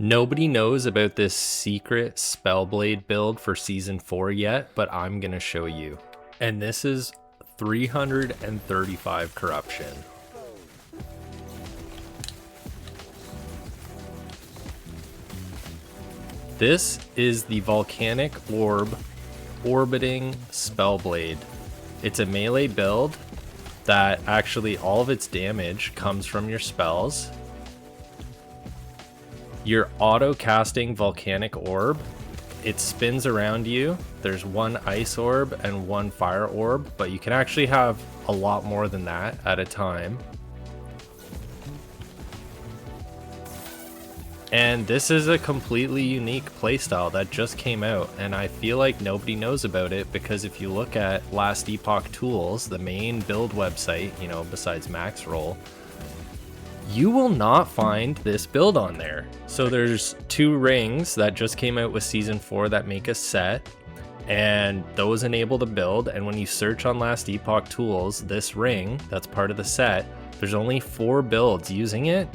Nobody knows about this secret Spellblade build for Season 4 yet, but I'm going to show you. And this is 335 corruption. This is the Volcanic Orb Orbiting Spellblade. It's a melee build that actually all of its damage comes from your spells. You're auto casting Volcanic Orb. It spins around you. There's one ice orb and one fire orb, but you can actually have a lot more than that at a time. And this is a completely unique playstyle that just came out, and I feel like nobody knows about it because if you look at Last Epoch Tools, the main build website, besides Max Roll, you will not find this build on there. So there's 2 rings that just came out with Season 4 that make a set, and those enable the build. And when you search on Last Epoch Tools, this ring that's part of the set, there's only 4 builds using it,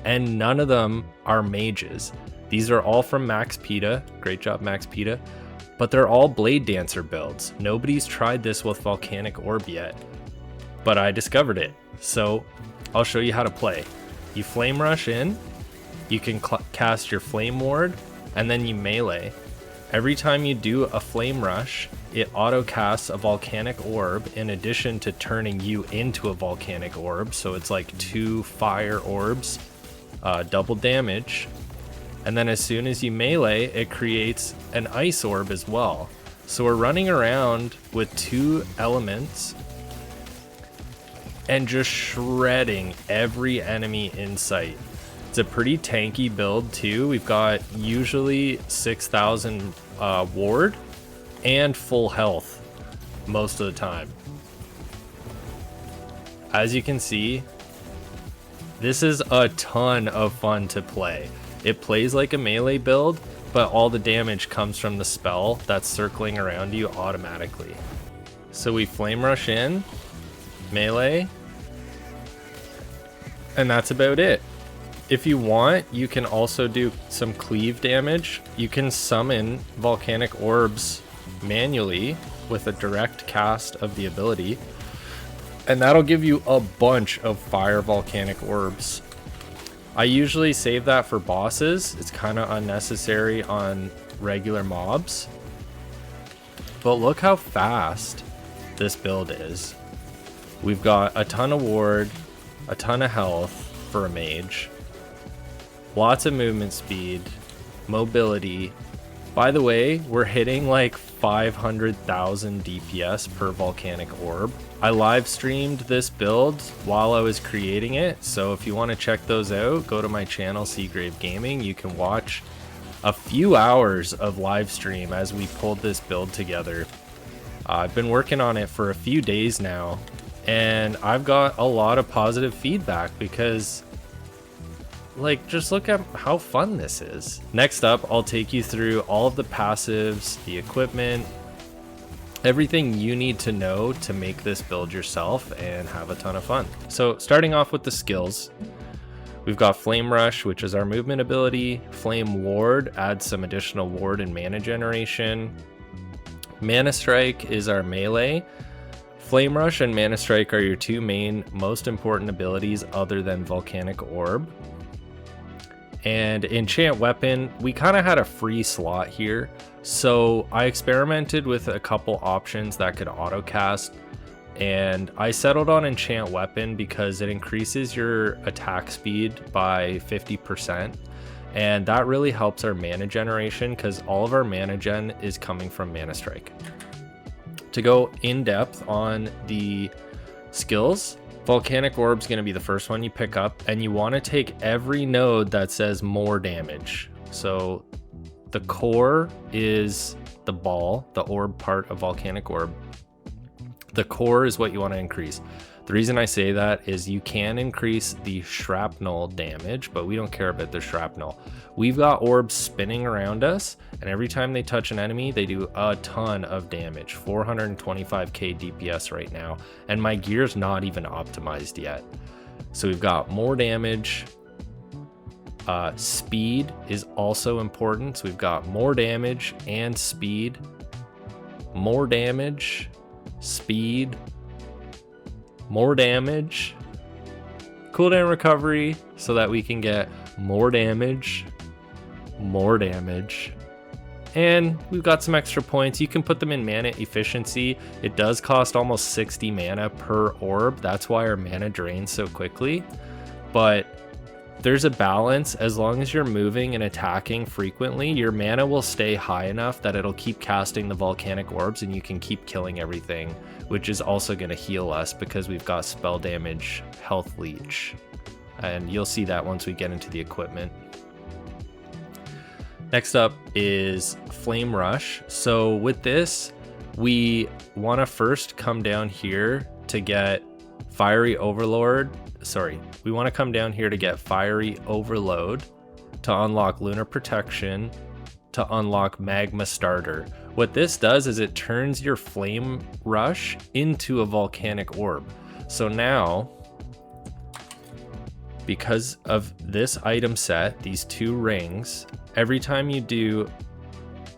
and none of them are mages. These are all from Max Peta. Great job, Max Peta. But they're all Blade Dancer builds. Nobody's tried this with Volcanic Orb yet, but I discovered it. So I'll show you how to play. You flame rush in, you can cast your flame ward, and then you melee. Every time you do a flame rush, it auto casts a volcanic orb in addition to turning you into a volcanic orb. So it's like 2 fire orbs, double damage. And then as soon as you melee, it creates an ice orb as well. So we're running around with 2 elements and just shredding every enemy in sight. It's a pretty tanky build too. We've got usually 6,000 ward and full health most of the time. As you can see, this is a ton of fun to play. It plays like a melee build, but all the damage comes from the spell that's circling around you automatically. So we flame rush in, melee, and that's about it. If you want, you can also do some cleave damage. You can summon volcanic orbs manually with a direct cast of the ability, and that'll give you a bunch of fire volcanic orbs. I usually save that for bosses. It's kind of unnecessary on regular mobs, but look how fast this build is. We've got a ton of ward, a ton of health for a mage, lots of movement speed, mobility. By the way, we're hitting like 500,000 DPS per volcanic orb. I live streamed this build while I was creating it, so if you want to check those out, go to my channel, Seagrave Gaming. You can watch a few hours of live stream as we pulled this build together. I've been working on it for a few days now, and I've got a lot of positive feedback because, like, just look at how fun this is. Next up, I'll take you through all of the passives, the equipment, everything you need to know to make this build yourself and have a ton of fun. So starting off with the skills, we've got Flame Rush, which is our movement ability. Flame Ward adds some additional ward and mana generation. Mana Strike is our melee. Flame Rush and Mana Strike are your 2 main most important abilities other than Volcanic Orb. And Enchant Weapon, we kind of had a free slot here, so I experimented with a couple options that could auto cast, and I settled on Enchant Weapon because it increases your attack speed by 50%, and that really helps our mana generation because all of our mana gen is coming from Mana Strike. To go in depth on the skills, Volcanic Orb's going to be the first one you pick up, and you want to take every node that says more damage. So the core is the ball, the orb part of Volcanic Orb. The core is what you want to increase. The reason I say that is you can increase the shrapnel damage, but we don't care about the shrapnel. We've got orbs spinning around us, and every time they touch an enemy, they do a ton of damage. 425k DPS right now, and my gear's not even optimized yet. So we've got more damage, Speed is also important. So we've got more damage and speed. More damage, speed, more damage, cooldown recovery so that we can get more damage, and we've got some extra points. You can put them in mana efficiency. It does cost almost 60 mana per orb. That's why our mana drains so quickly, but there's a balance. As long as you're moving and attacking frequently, your mana will stay high enough that it'll keep casting the Volcanic Orbs and you can keep killing everything, which is also going to heal us because we've got spell damage, health leech, and you'll see that once we get into the equipment. Next up is Flame Rush. So with this, we want to first come down here to get Fiery Overlord. We want to come down here to get Fiery Overload, to unlock Lunar Protection, to unlock Magma Starter. What this does is it turns your Flame Rush into a Volcanic Orb. So now, because of this item set, these 2 rings, every time you do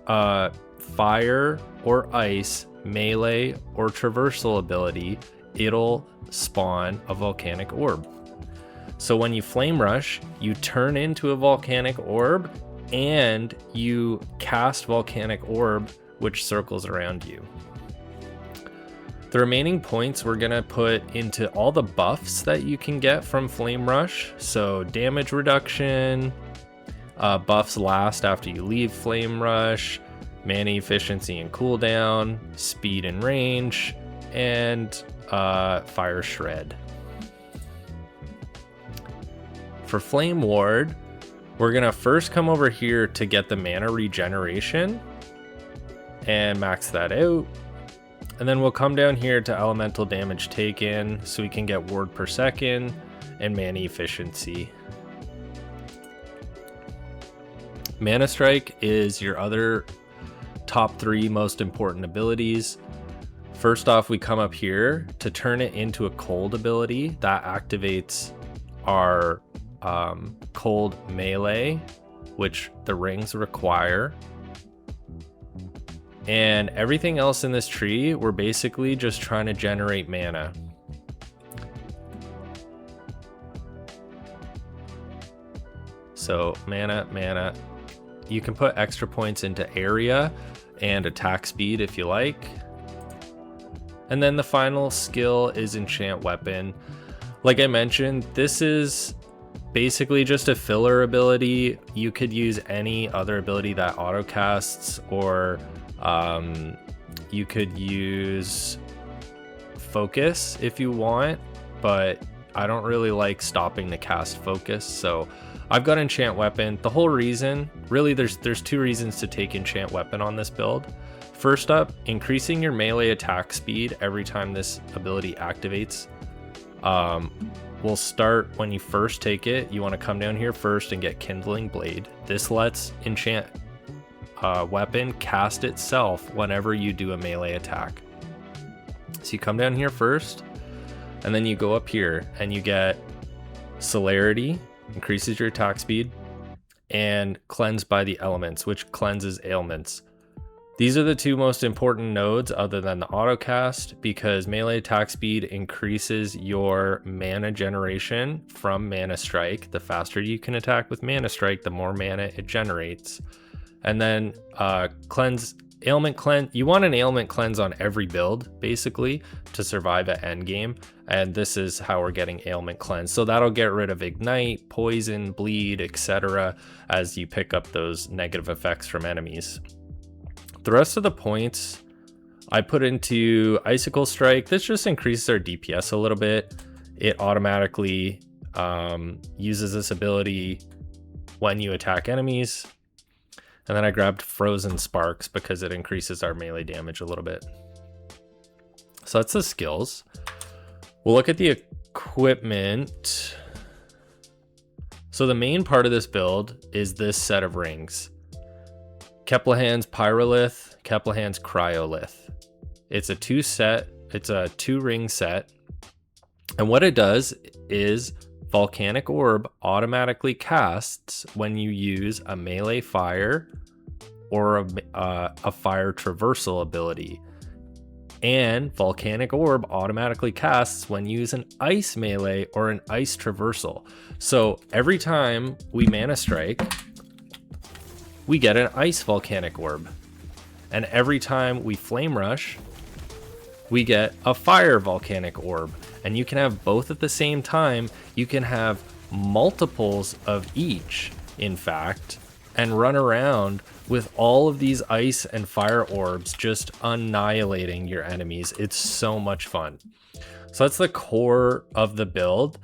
fire or ice, melee, or traversal ability, it'll spawn a Volcanic Orb. So when you Flame Rush, you turn into a Volcanic Orb and you cast Volcanic Orb, which circles around you. The remaining points we're gonna put into all the buffs that you can get from Flame Rush. So damage reduction, buffs last after you leave Flame Rush, mana efficiency and cooldown, speed and range, and Fire Shred. For Flame Ward, we're gonna first come over here to get the mana regeneration and max that out. And then we'll come down here to elemental damage taken so we can get ward per second and mana efficiency. Mana Strike is your other top 3 most important abilities. First off, we come up here to turn it into a cold ability that activates our cold melee, which the rings require. And everything else in this tree, we're basically just trying to generate mana. So mana. You can put extra points into area and attack speed if you like. And then the final skill is Enchant Weapon. Like I mentioned, this is basically just a filler ability. You could use any other ability that autocasts, or you could use Focus if you want, but I don't really like stopping the cast Focus, so I've got Enchant Weapon. The whole reason, really, there's 2 reasons to take Enchant Weapon on this build. First up, increasing your melee attack speed every time this ability activates. Will start when you first take it. You want to come down here first and get Kindling Blade. This lets Enchant Weapon cast itself whenever you do a melee attack. So you come down here first, and then you go up here and you get Celerity, increases your attack speed, and Cleanse by the Elements, which cleanses ailments. These are the 2 most important nodes other than the autocast, because melee attack speed increases your mana generation from Mana Strike. The faster you can attack with Mana Strike, the more mana it generates. And then ailment cleanse. You want an ailment cleanse on every build, basically, to survive at endgame. And this is how we're getting ailment cleanse. So that'll get rid of ignite, poison, bleed, etc. as you pick up those negative effects from enemies. The rest of the points I put into Icicle Strike. This just increases our DPS a little bit. It automatically uses this ability when you attack enemies. And then I grabbed Frozen Sparks because it increases our melee damage a little bit. So that's the skills. We'll look at the equipment. So the main part of this build is this set of rings. Keplehan's Pyrolith, Keplehan's Cryolith. It's a 2 ring set. And what it does is Volcanic Orb automatically casts when you use a melee fire or a fire traversal ability. And Volcanic Orb automatically casts when you use an ice melee or an ice traversal. So every time we mana strike, we get an ice Volcanic Orb. And every time we flame rush, we get a fire Volcanic Orb. And you can have both at the same time. You can have multiples of each, in fact, and run around with all of these ice and fire orbs just annihilating your enemies. It's so much fun. So that's the core of the build.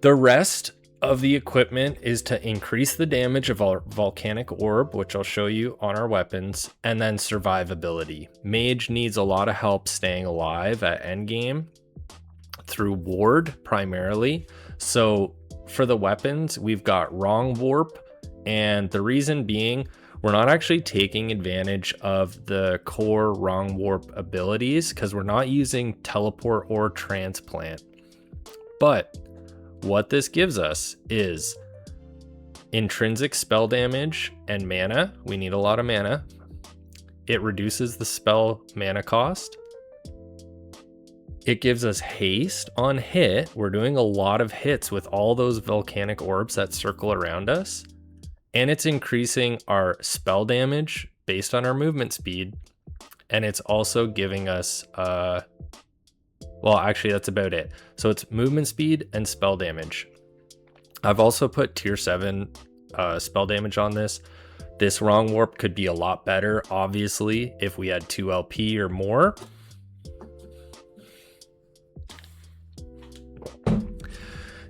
The rest of the equipment is to increase the damage of our Volcanic Orb, which I'll show you on our weapons, and then survivability. Mage needs a lot of help staying alive at endgame through ward primarily. So for the weapons, we've got Wrong Warp, and the reason being, we're not actually taking advantage of the core Wrong Warp abilities because we're not using Teleport or Transplant. But what this gives us is intrinsic spell damage and mana. We need a lot of mana. It reduces the spell mana cost. It gives us haste on hit. We're doing a lot of hits with all those Volcanic Orbs that circle around us. And it's increasing our spell damage based on our movement speed. And it's also giving us, well, actually that's about it. So it's movement speed and spell damage. I've also put tier 7 spell damage on this. This Wrong Warp could be a lot better, obviously, if we had 2 LP or more.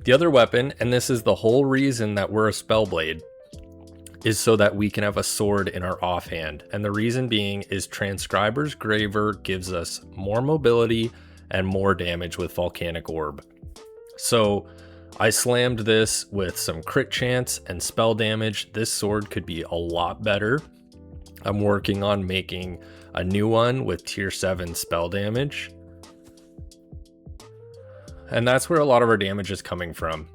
The other weapon, and this is the whole reason that we're a Spellblade, is so that we can have a sword in our offhand. And the reason being is Transcriber's Graver gives us more mobility and more damage with Volcanic Orb. So I slammed this with some crit chance and spell damage. This sword could be a lot better. I'm working on making a new one with tier 7 spell damage. And that's where a lot of our damage is coming from.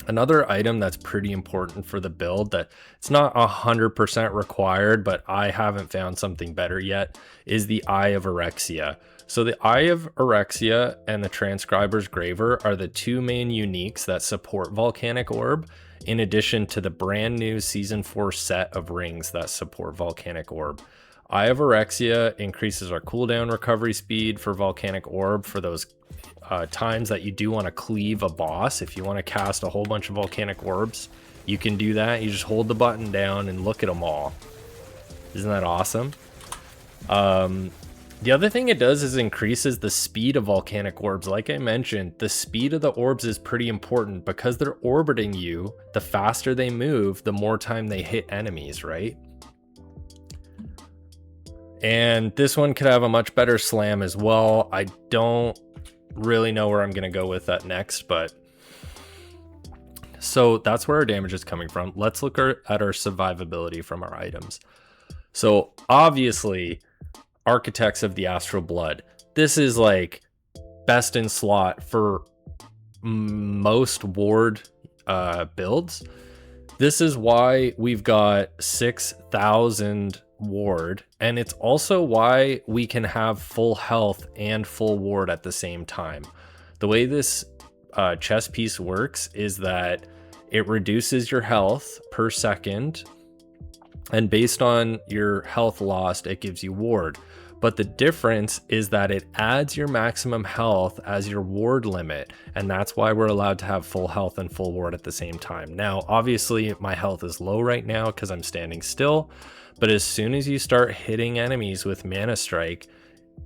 Another item that's pretty important for the build that it's not 100% required, but I haven't found something better yet, is the Eye of Erexia. So the Eye of Erexia and the Transcriber's Graver are the two main uniques that support Volcanic Orb, in addition to the brand new Season 4 set of rings that support Volcanic Orb. Eye of Erexia increases our cooldown recovery speed for Volcanic Orb for those times that you do want to cleave a boss. If you want to cast a whole bunch of Volcanic Orbs, you can do that. You just hold the button down and look at them all. Isn't that awesome? The other thing it does is increases the speed of Volcanic Orbs. Like I mentioned, the speed of the orbs is pretty important because they're orbiting you. The faster they move, the more time they hit enemies, right? And this one could have a much better slam as well. I don't really know where I'm going to go with that next, but so that's where our damage is coming from. Let's look at our survivability from our items. So obviously, Architects of the Astral Blood. This is like best in slot for most ward builds. This is why we've got 6,000 ward, and it's also why we can have full health and full ward at the same time. The way this chess piece works is that it reduces your health per second, and based on your health lost, it gives you ward. But the difference is that it adds your maximum health as your ward limit, and that's why we're allowed to have full health and full ward at the same time. Now, obviously, my health is low right now because I'm standing still, but as soon as you start hitting enemies with Mana Strike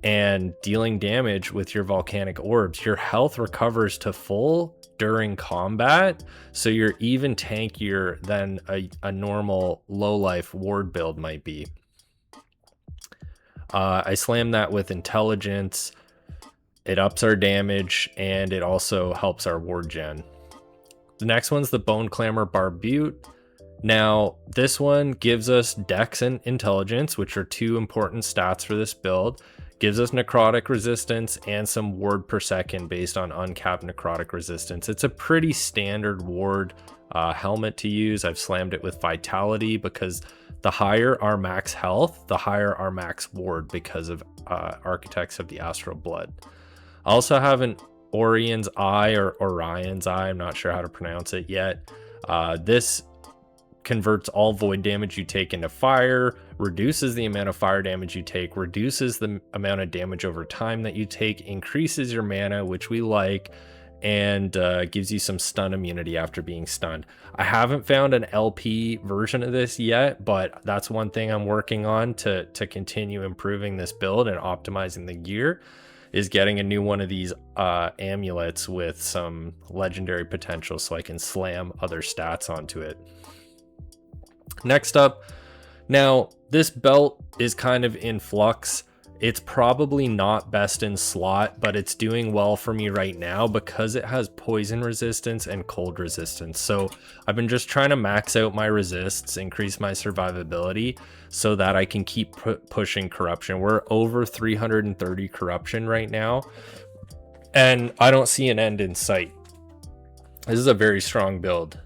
and dealing damage with your Volcanic Orbs, your health recovers to full during combat, so you're even tankier than a normal low-life ward build might be. I slam that with Intelligence. It ups our damage, and it also helps our ward gen. The next one's the Bone Clamor Barbute. Now, this one gives us Dex and Intelligence, which are two important stats for this build. Gives us necrotic resistance and some ward per second based on uncapped necrotic resistance. It's a pretty standard ward helmet to use. I've slammed it with vitality because the higher our max health, the higher our max ward because of Architects of the Astral Blood. I also have an Orion's Eye or Orion's Eye, I'm not sure how to pronounce it yet. This converts all void damage you take into fire, reduces the amount of fire damage you take, reduces the amount of damage over time that you take, increases your mana, which we like, and gives you some stun immunity after being stunned. I haven't found an LP version of this yet, but that's one thing I'm working on to continue improving this build and optimizing the gear, is getting a new one of these amulets with some legendary potential so I can slam other stats onto it. Next up, now this belt is kind of in flux. It's probably not best in slot, but it's doing well for me right now because it has poison resistance and cold resistance. So I've been just trying to max out my resists, increase my survivability so that I can keep pushing corruption. We're over 330 corruption right now, and I don't see an end in sight. This is a very strong build.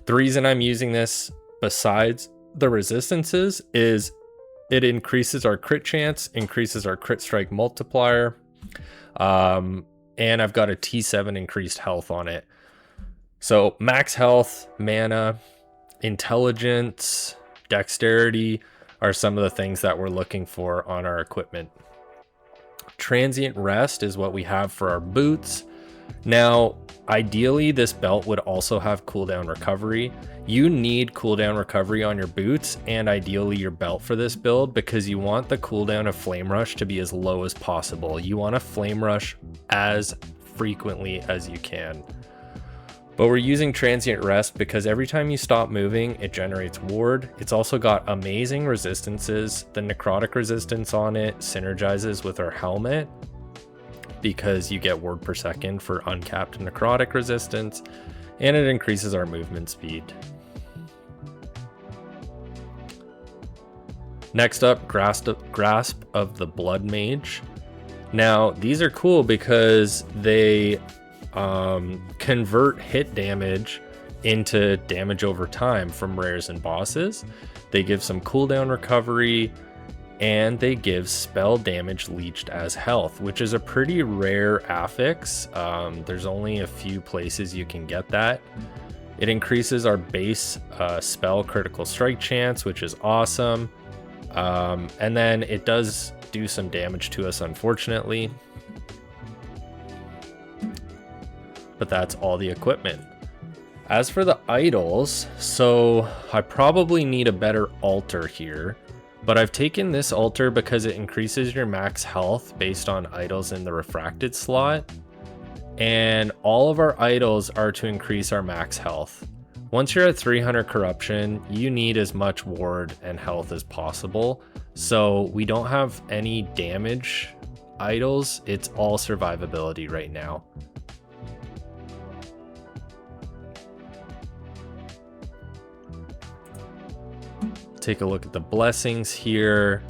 The reason I'm using this besides the resistances is it increases our crit chance, increases our crit strike multiplier, and I've got a T7 increased health on it. So max health, mana, intelligence, dexterity are some of the things that we're looking for on our equipment. Transient rest is what we have for our boots. Now, ideally, this belt would also have cooldown recovery. You need cooldown recovery on your boots and ideally your belt for this build because you want the cooldown of Flame Rush to be as low as possible. You want to Flame Rush as frequently as you can. But we're using Transient Rest because every time you stop moving, it generates ward. It's also got amazing resistances. The necrotic resistance on it synergizes with our helmet because you get ward per second for uncapped necrotic resistance, and it increases our movement speed. Next up, Grasp of the Blood Mage. Now, these are cool because they convert hit damage into damage over time from rares and bosses. They give some cooldown recovery, and they give spell damage leached as health, which is a pretty rare affix. There's only a few places you can get that. It increases our base spell critical strike chance, which is awesome. And then it does do some damage to us, unfortunately. But that's all the equipment. As for the idols, so I probably need a better altar here. But I've taken this altar because it increases your max health based on idols in the refracted slot. And all of our idols are to increase our max health. Once you're at 300 corruption, you need as much ward and health as possible. So we don't have any damage idols. It's all survivability right now. Take a look at the blessings here.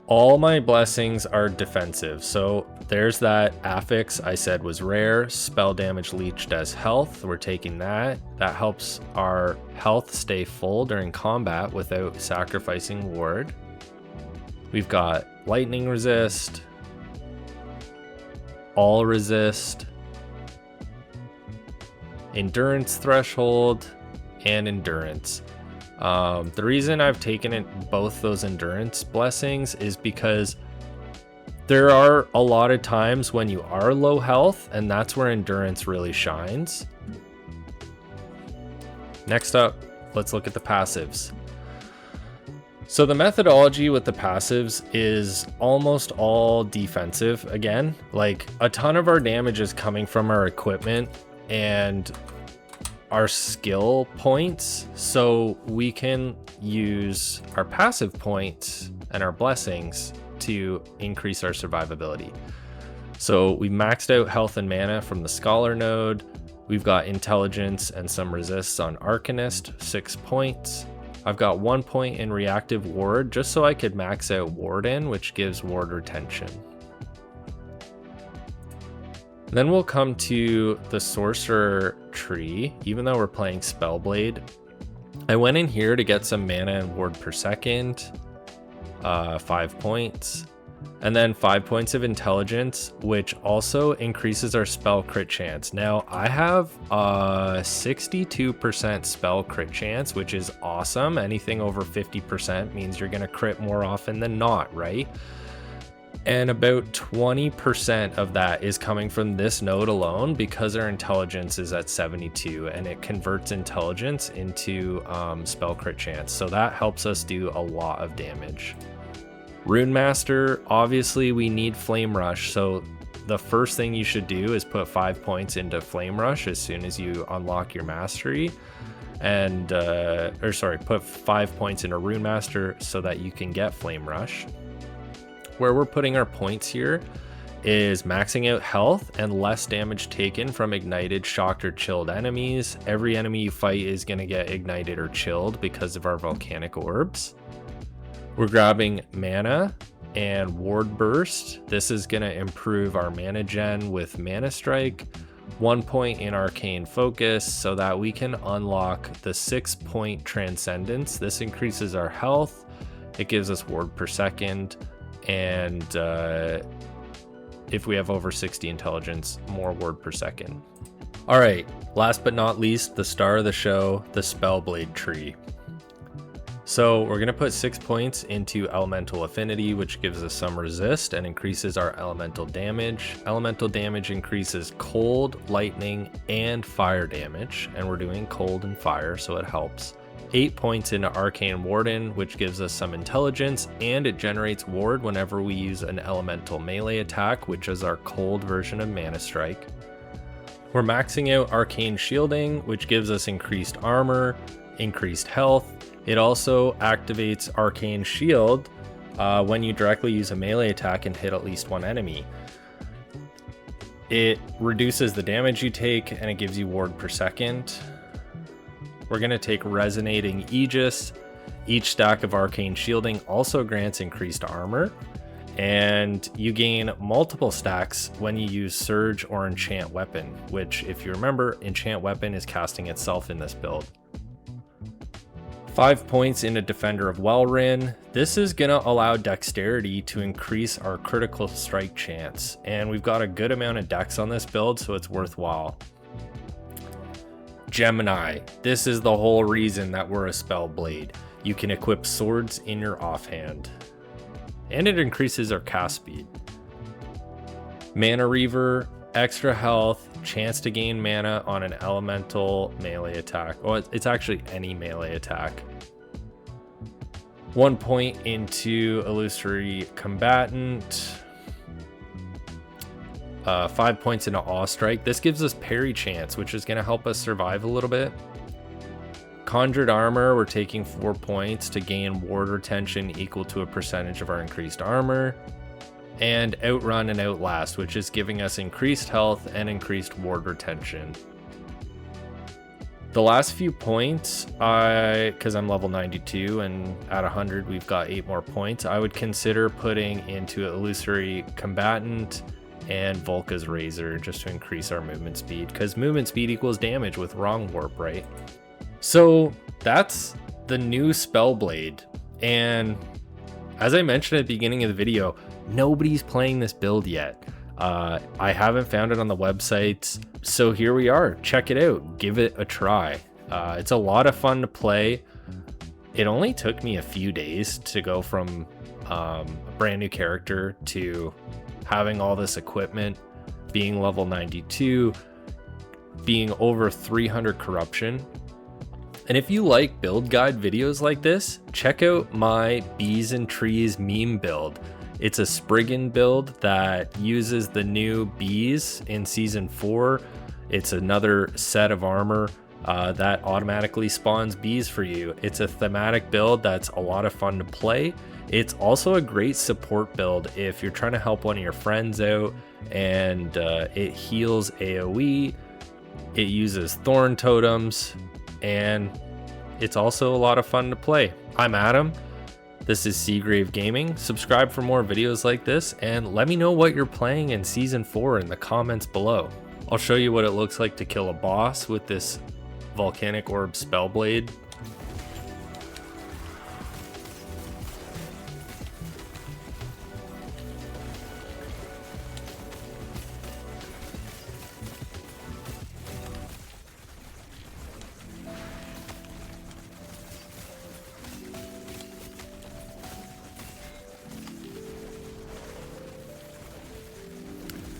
All my blessings are defensive. So there's that affix I said was rare. Spell damage leached as health. We're taking that. That helps our health stay full during combat without sacrificing ward. We've got lightning resist, all resist, endurance threshold, and endurance. The reason I've taken both those endurance blessings is because there are a lot of times when you are low health, and that's where endurance really shines. Next up, let's look at the passives. So the methodology with the passives is almost all defensive again. Like a ton of our damage is coming from our equipment and our skill points, so we can use our passive points and our blessings to increase our survivability. So we maxed out health and mana from the Scholar node. We've got intelligence and some resists on Arcanist, 6 points. I've got 1 point in reactive ward just so I could max out Warden, which gives ward retention. Then we'll come to the sorcerer tree. Even though we're playing Spellblade, I went in here to get some mana and ward per second, 5 points, and then 5 points of intelligence, which also increases our spell crit chance. Now I have a 62% spell crit chance, which is awesome. Anything over 50% means you're gonna crit more often than not, right? And about 20% of that is coming from this node alone, because our intelligence is at 72 and it converts intelligence into spell crit chance. So that helps us do a lot of damage. Rune Master, obviously we need Flame Rush. So the first thing you should do is put 5 points into Flame Rush as soon as you unlock your mastery. And, put 5 points into Rune Master so that you can get Flame Rush. Where we're putting our points here is maxing out health and less damage taken from ignited, shocked, or chilled enemies. Every enemy you fight is going to get ignited or chilled because of our Volcanic Orbs. We're grabbing mana and Ward Burst. This is going to improve our mana gen with Mana Strike. 1 point in Arcane Focus so that we can unlock the 6 point Transcendence. This increases our health. It gives us ward per second. And if we have over 60 intelligence, more word per second. All right, last but not least, the star of the show, the Spellblade tree. So we're gonna put 6 points into Elemental Affinity, which gives us some resist and increases our elemental damage. Elemental damage increases cold, lightning, and fire damage, and we're doing cold and fire, so it helps. 8 points into Arcane Warden, which gives us some intelligence, and it generates ward whenever we use an elemental melee attack, which is our cold version of Mana Strike. We're maxing out Arcane Shielding, which gives us increased armor, increased health. It also activates Arcane Shield when you directly use a melee attack and hit at least one enemy. It reduces the damage you take and it gives you ward per second. We're going to take Resonating Aegis. Each stack of Arcane Shielding also grants increased armor, and you gain multiple stacks when you use Surge or Enchant Weapon, which, if you remember, Enchant Weapon is casting itself in this build. 5 points into Defender of Welrin. This is going to allow Dexterity to increase our critical strike chance, and we've got a good amount of dex on this build, so it's worthwhile. Gemini, this is the whole reason that we're a Spellblade. You can equip swords in your offhand, and it increases our cast speed. Mana Reaver, extra health, chance to gain mana on an elemental melee attack. Oh, it's actually any melee attack. 1 point into Illusory Combatant. 5 points into Awe Strike. This gives us parry chance, which is going to help us survive a little bit. Conjured Armor, we're taking 4 points to gain ward retention equal to a percentage of our increased armor. And Outrun and Outlast, which is giving us increased health and increased ward retention. The last few points, because I'm level 92 and at 100 we've got 8 more points, I would consider putting into Illusory Combatant and Volca's Razor just to increase our movement speed, because movement speed equals damage with Wrong Warp, right? So that's the new Spellblade, and as I mentioned at the beginning of the video, nobody's playing this build yet. I haven't found it on the websites, so here we are. Check it out, give it a try. It's a lot of fun to play. It only took me a few days to go from a brand new character to having all this equipment, being level 92, being over 300 corruption. And if you like build guide videos like this, check out my Bees and Trees meme build. It's a Spriggan build that uses the new bees in season 4. It's another set of armor that automatically spawns bees for you. It's a thematic build that's a lot of fun to play. It's also a great support build if you're trying to help one of your friends out, and it heals AoE, it uses Thorn Totems, and it's also a lot of fun to play. I'm Adam. This is Seagrave Gaming. Subscribe for more videos like this, and let me know what you're playing in Season 4 in the comments below. I'll show you what it looks like to kill a boss with this Volcanic Orb Spellblade.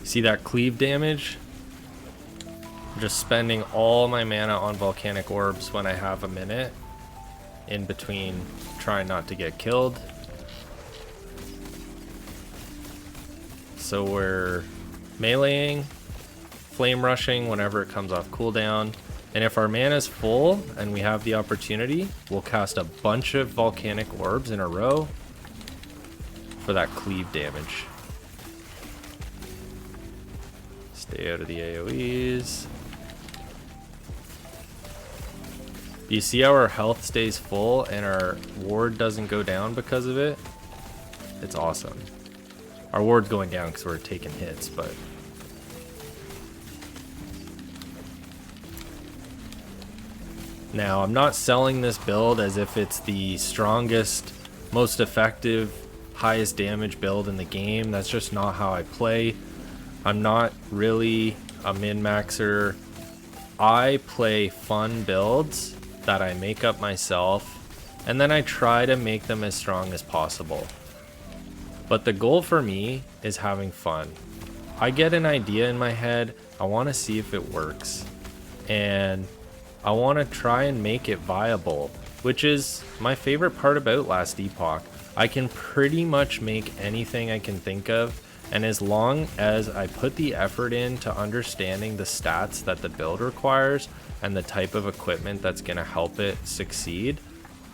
See that cleave damage? I'm just spending all my mana on Volcanic Orbs when I have a minute in between trying not to get killed. So we're meleeing, flame rushing whenever it comes off cooldown, and if our mana is full and we have the opportunity, we'll cast a bunch of Volcanic Orbs in a row for that cleave damage. Stay out of the AoEs. Do you see how our health stays full and our ward doesn't go down because of it? It's awesome. Our ward's going down because we're taking hits, but... Now, I'm not selling this build as if it's the strongest, most effective, highest damage build in the game. That's just not how I play. I'm not really a min-maxer. I play fun builds that I make up myself, and then I try to make them as strong as possible. But the goal for me is having fun. I get an idea in my head, I want to see if it works, and I want to try and make it viable, which is my favorite part about Last Epoch. I can pretty much make anything I can think of, and as long as I put the effort into understanding the stats that the build requires and the type of equipment that's going to help it succeed,